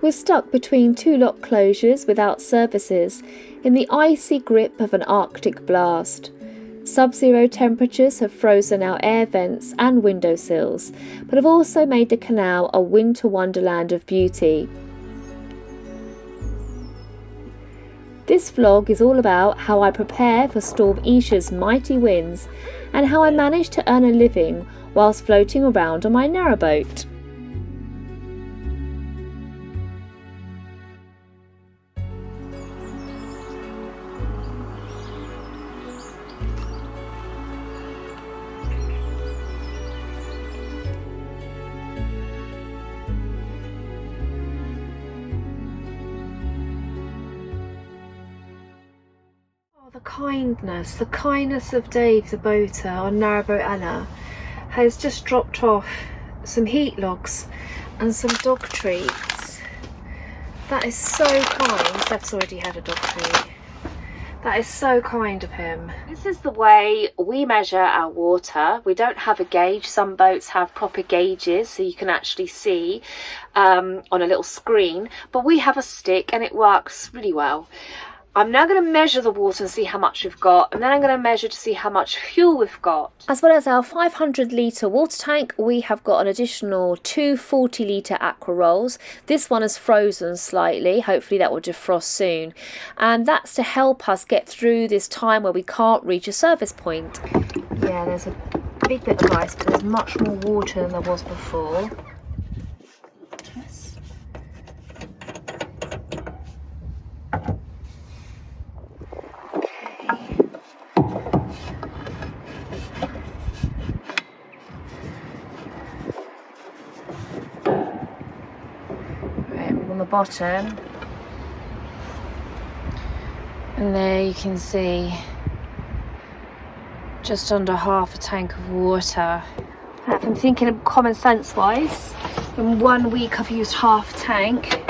We're stuck between two lock closures without services in the icy grip of an Arctic blast. Sub-zero temperatures have frozen our air vents and windowsills, but have also made the canal a winter wonderland of beauty. This vlog is all about how I prepare for Storm Isha's mighty winds and how I manage to earn a living whilst floating around on my narrowboat. The kindness of Dave the boater on Narrowboat Anna has just dropped off some heat logs and some dog treats. That is so kind. Steph's already had a dog treat. That is so kind of him. This is the way we measure our water. We don't have a gauge. Some boats have proper gauges so you can actually see on a little screen, but we have a stick and it works really well. I'm now going to measure the water and see how much we've got, and then I'm going to measure to see how much fuel we've got. As well as our 500 litre water tank, we have got an additional 2 40 litre aqua rolls. This one is frozen slightly, hopefully that will defrost soon. And that's to help us get through this time where we can't reach a service point. Yeah, there's a big bit of ice, but there's much more water than there was before. On the bottom, and there you can see just under half a tank of water. If I'm thinking common sense wise, in 1 week I've used half a tank,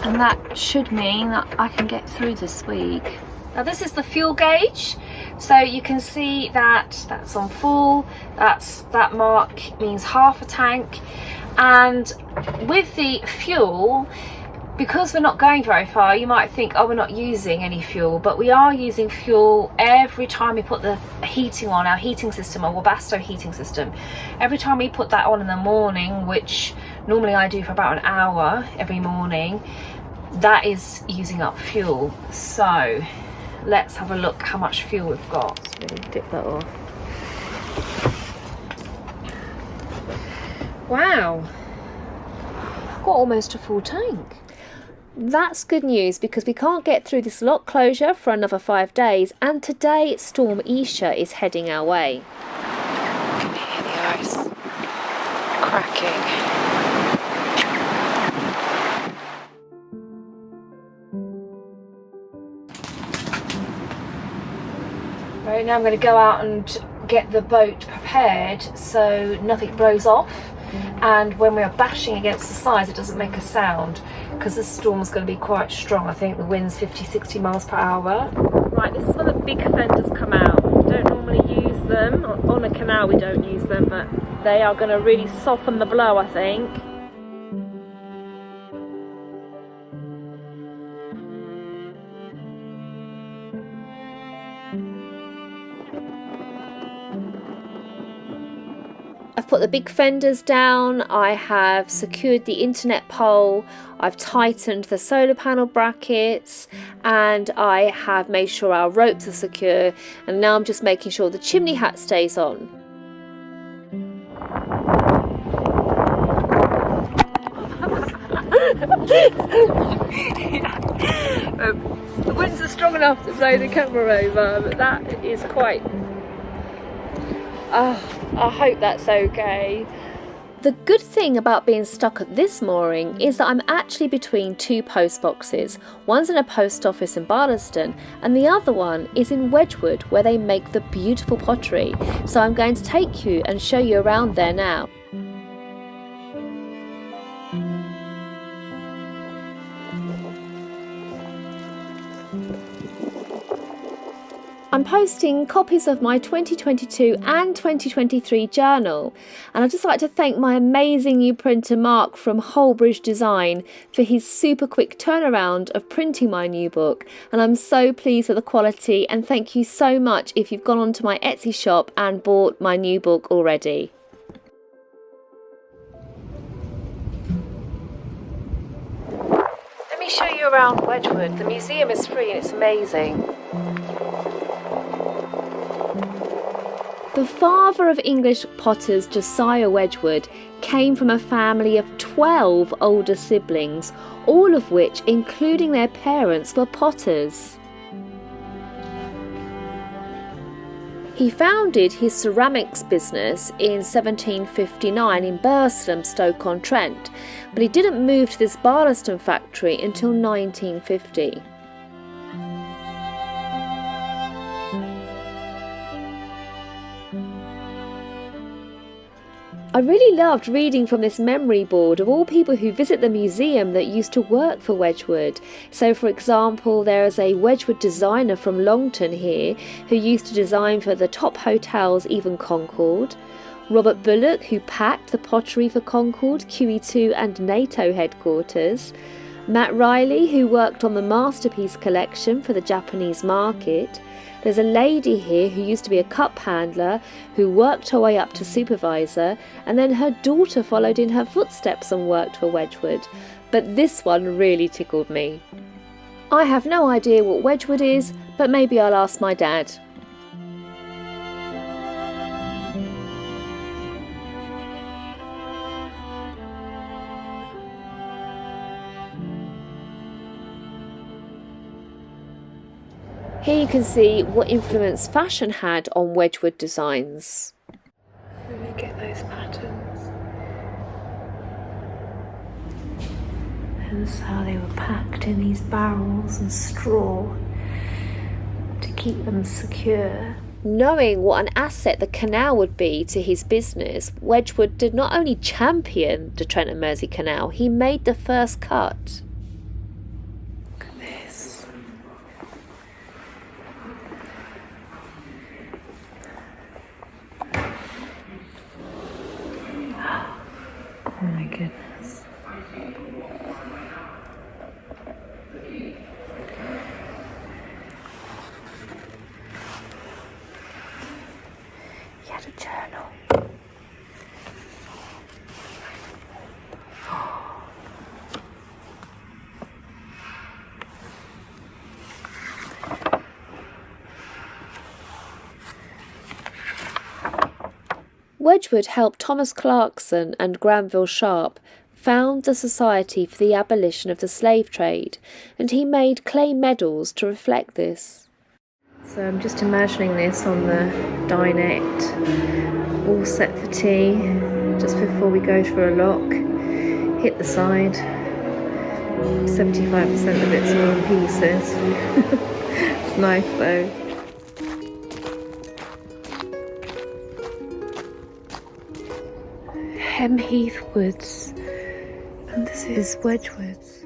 and that should mean that I can get through this week. Now this is the fuel gauge, so you can see that that's on full. That mark means half a tank. And with the fuel, because we're not going very far, you might think, oh, we're not using any fuel, but we are using fuel every time we put the heating on, our heating system, our Webasto heating system. Every time we put that on in the morning, which normally I do for about an hour every morning, that is using up fuel. So let's have a look how much fuel we've got. Let's really dip that off. Wow, got almost a full tank. That's good news because we can't get through this lock closure for another 5 days, and today Storm Isha is heading our way. You can hear the ice cracking. Right, now I'm going to go out and get the boat prepared so nothing blows off, and when we are bashing against the sides it doesn't make a sound, because this storm is going to be quite strong. I think the wind's 50-60 miles per hour. Right, this is when the big fenders come out. We don't normally use them on a canal, we don't use them, but they are going to really soften the blow, I think. I've put the big fenders down, I have secured the internet pole, I've tightened the solar panel brackets, and I have made sure our ropes are secure, and now I'm just making sure the chimney hat stays on. The winds are strong enough to blow the camera over, but that is quite... I hope that's okay. The good thing about being stuck at this mooring is that I'm actually between two post boxes. One's in a post office in Barlaston and the other one is in Wedgwood, where they make the beautiful pottery. So I'm going to take you and show you around there now. I'm posting copies of my 2022 and 2023 journal, and I'd just like to thank my amazing new printer Mark from Holbridge Design for his super quick turnaround of printing my new book, and I'm so pleased with the quality, and thank you so much if you've gone onto my Etsy shop and bought my new book already. Let me show you around Wedgwood. The museum is free and it's amazing. The father of English potters, Josiah Wedgwood, came from a family of 12 older siblings, all of which, including their parents, were potters. He founded his ceramics business in 1759 in Burslem, Stoke-on-Trent, but he didn't move to this Barlaston factory until 1950. I really loved reading from this memory board of all people who visit the museum that used to work for Wedgwood. So for example, there is a Wedgwood designer from Longton here who used to design for the top hotels, even Concord. Robert Bullock, who packed the pottery for Concord, QE2 and NATO headquarters. Matt Riley, who worked on the Masterpiece collection for the Japanese market. There's a lady here who used to be a cup handler who worked her way up to supervisor, and then her daughter followed in her footsteps and worked for Wedgwood. But this one really tickled me. I have no idea what Wedgwood is, but maybe I'll ask my dad. Here you can see what influence fashion had on Wedgwood designs. Let me get those patterns. That's how they were packed in these barrels and straw to keep them secure. Knowing what an asset the canal would be to his business, Wedgwood did not only champion the Trent and Mersey Canal, he made the first cut. Look at this. Oh my goodness. He had a journal. Wedgwood helped Thomas Clarkson and Granville Sharp found the Society for the Abolition of the Slave Trade, and he made clay medals to reflect this. So I'm just imagining this on the dinette, all set for tea, just before we go through a lock, hit the side, 75% of it's all in pieces. It's nice though. Hemheath Woods, and this is Wedgwood's.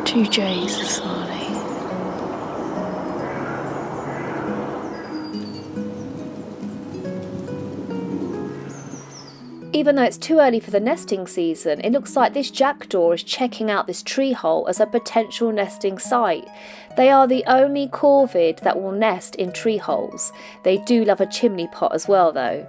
Two J's of Sally. Even though it's too early for the nesting season, it looks like this jackdaw is checking out this tree hole as a potential nesting site. They are the only corvid that will nest in tree holes. They do love a chimney pot as well though.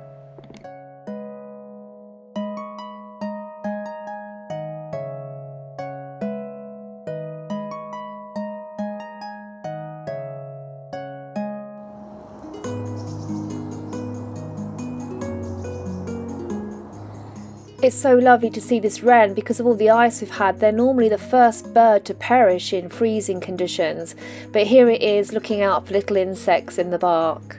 It's so lovely to see this wren because of all the ice we've had. They're normally the first bird to perish in freezing conditions, but here it is looking out for little insects in the bark.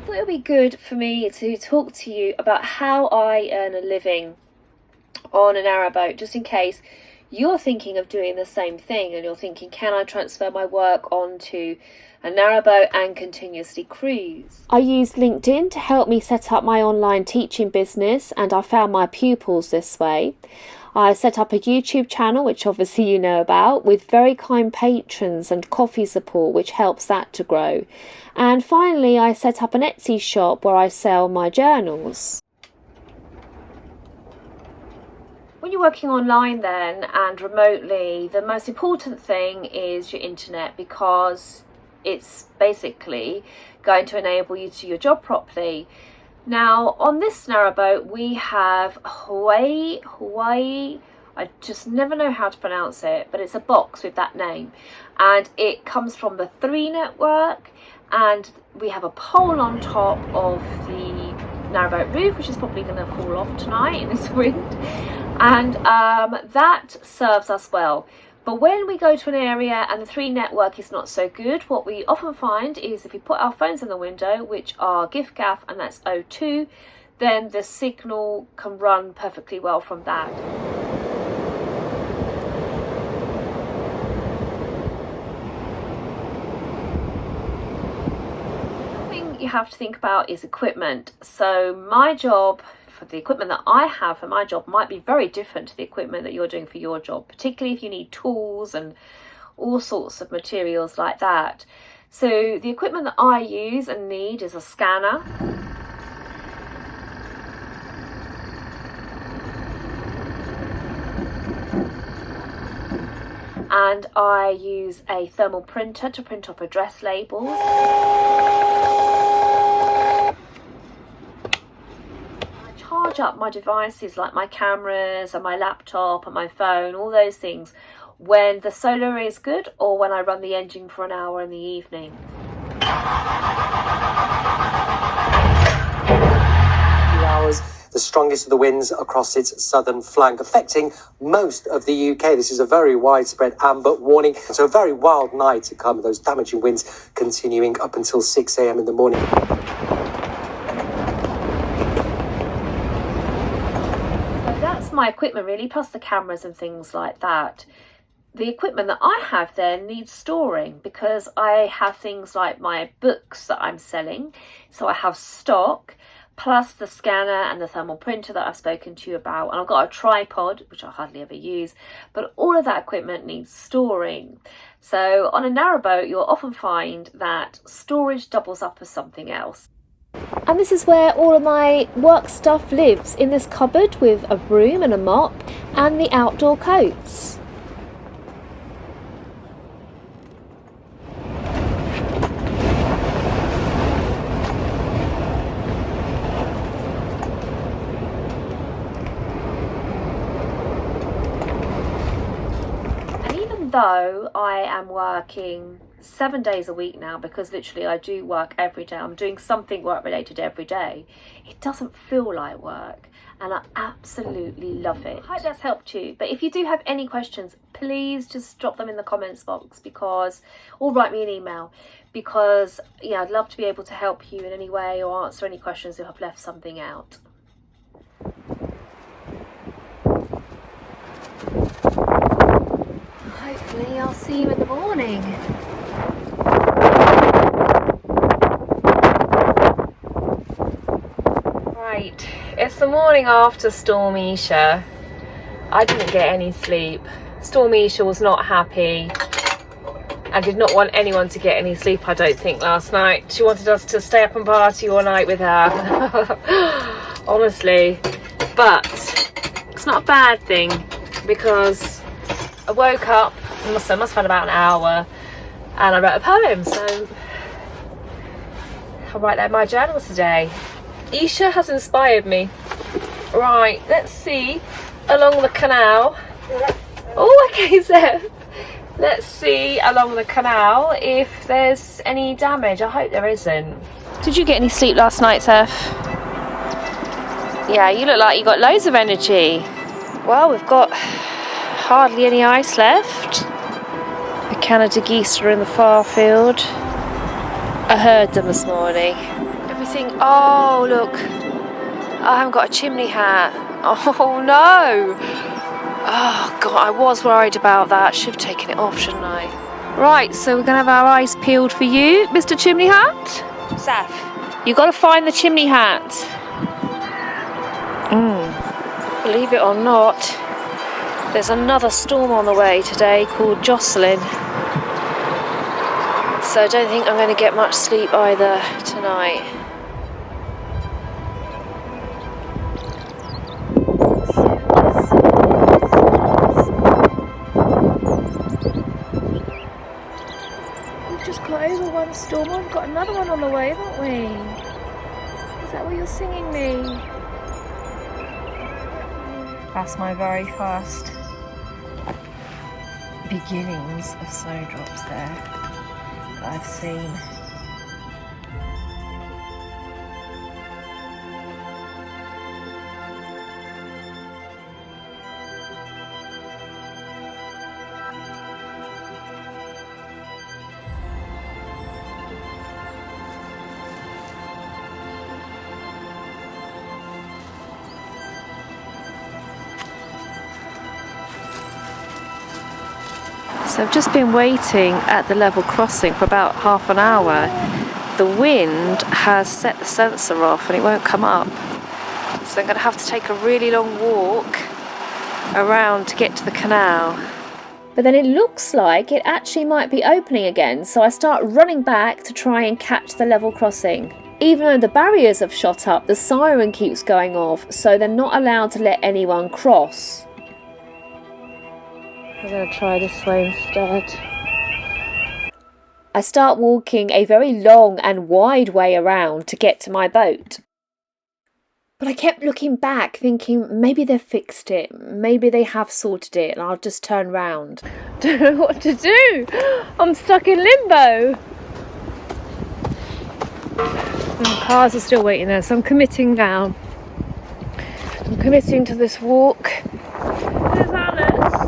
thought it would be good for me to talk to you about how I earn a living on a narrowboat, just in case you're thinking of doing the same thing and you're thinking, can I transfer my work onto a narrowboat and continuously cruise? I used LinkedIn to help me set up my online teaching business, and I found my pupils this way. I set up a YouTube channel, which obviously you know about, with very kind patrons and coffee support, which helps that to grow. And finally, I set up an Etsy shop where I sell my journals. When you're working online then and remotely, the most important thing is your internet, because it's basically going to enable you to do your job properly. Now, on this narrowboat, we have Hawaii, I just never know how to pronounce it, but it's a box with that name. And it comes from the 3 network, and we have a pole on top of the narrowboat roof, which is probably going to fall off tonight in this wind. And that serves us well. But when we go to an area and the 3 network is not so good, what we often find is if we put our phones in the window, which are GIF-GAF and that's O2, then the signal can run perfectly well from that. The thing you have to think about is equipment. So my job, the equipment that I have for my job might be very different to the equipment that you're doing for your job, particularly if you need tools and all sorts of materials like that. So the equipment that I use and need is a scanner, and I use a thermal printer to print off address labels. Charge up my devices like my cameras and my laptop and my phone, all those things, when the solar is good or when I run the engine for an hour in the evening. Hours, the strongest of the winds across its southern flank, affecting most of the UK. This is a very widespread amber warning, so a very wild night to come, those damaging winds continuing up until 6 a.m. in the morning. My equipment really, plus the cameras and things like that. The equipment that I have then needs storing, because I have things like my books that I'm selling, so I have stock, plus the scanner and the thermal printer that I've spoken to you about, and I've got a tripod which I hardly ever use, but all of that equipment needs storing. So on a narrowboat you'll often find that storage doubles up as something else. And this is where all of my work stuff lives, in this cupboard with a broom and a mop and the outdoor coats. And even though I am working 7 days a week now, because literally I do work every day, I'm doing something work related every day, it doesn't feel like work, and I absolutely love it. I hope that's helped you. But if you do have any questions, please just drop them in the comments box, or write me an email, because yeah, I'd love to be able to help you in any way or answer any questions if I've left something out. Hopefully I'll see you in the morning. Right, it's the morning after Storm Isha. I didn't get any sleep. Storm Isha was not happy. I did not want anyone to get any sleep, I don't think, last night. She wanted us to stay up and party all night with her. Honestly. But it's not a bad thing, because I woke up, I must have had about an hour, and I wrote a poem. So I'll write that in my journal today. Isha has inspired me. Right, let's see along the canal. Oh, okay, Zeph. Let's see along the canal if there's any damage. I hope there isn't. Did you get any sleep last night, Zeph? Yeah, you look like you got loads of energy. Well, we've got hardly any ice left. The Canada geese are in the far field. I heard them this morning. everything. Oh, look. I haven't got a chimney hat. Oh, no. Oh, God, I was worried about that. Should have taken it off, shouldn't I? Right, so we're going to have our eyes peeled for you, Mr. Chimney Hat. Saf, you got to find the chimney hat. Believe it or not, there's another storm on the way today called Jocelyn. So I don't think I'm going to get much sleep either tonight. We've just got over one storm. We've got another one on the way, haven't we? Is that what you're singing me? That's my very first beginnings of snowdrops there that I've seen. So I've just been waiting at the level crossing for about half an hour. The wind has set the sensor off and it won't come up. So I'm going to have to take a really long walk around to get to the canal. But then it looks like it actually might be opening again, so I start running back to try and catch the level crossing. Even though the barriers have shot up, the siren keeps going off, so they're not allowed to let anyone cross. I'm going to try this way instead. I start walking a very long and wide way around to get to my boat. But I kept looking back thinking maybe they've fixed it, maybe they have sorted it and I'll just turn round. Don't know what to do. I'm stuck in limbo. And the cars are still waiting there, so I'm committing now. I'm committing to this walk. There's Alice.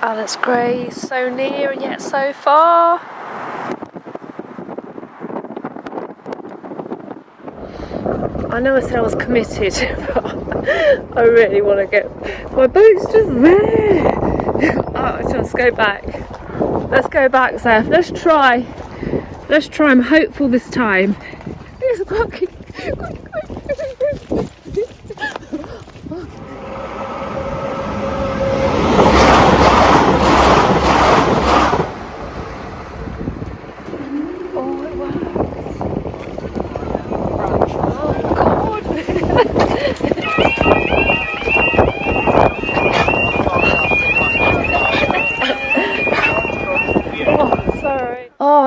Alice Gray is so near and yet so far. I know I said I was committed, but I really want to get... My boat's just there. Oh, let's go back. Let's go back, Seth. Let's try. Let's try. I'm hopeful this time. It's quick.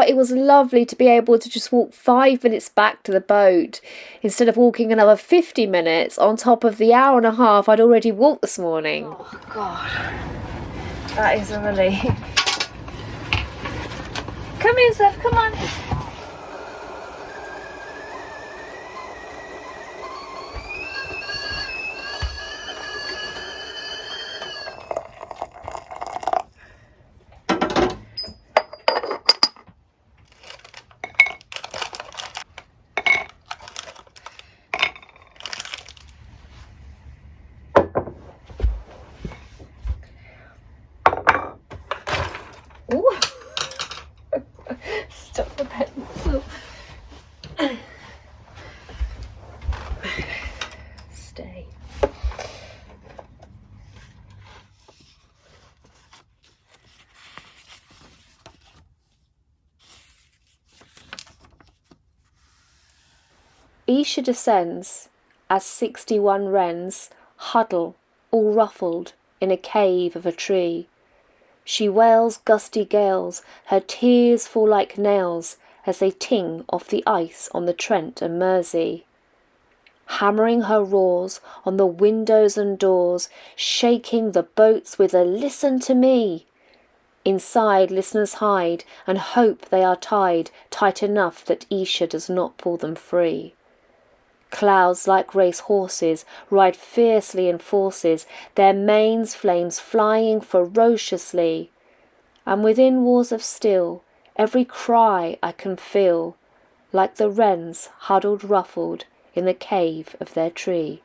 It was lovely to be able to just walk 5 minutes back to the boat instead of walking another 50 minutes on top of the hour and a half I'd already walked this morning. Oh God, that is a relief. Come in, Seth, come on. Stop the pencil. Stay. Isha descends as 61 wrens huddle, all ruffled, in a cave of a tree. She wails gusty gales, her tears fall like nails as they ting off the ice on the Trent and Mersey. Hammering her roars on the windows and doors, shaking the boats with a "listen to me." Inside listeners hide and hope they are tied tight enough that Isha does not pull them free. Clouds like race horses ride fiercely in forces, their manes flames flying ferociously. And within walls of steel, every cry I can feel, like the wrens huddled ruffled in the cave of their tree.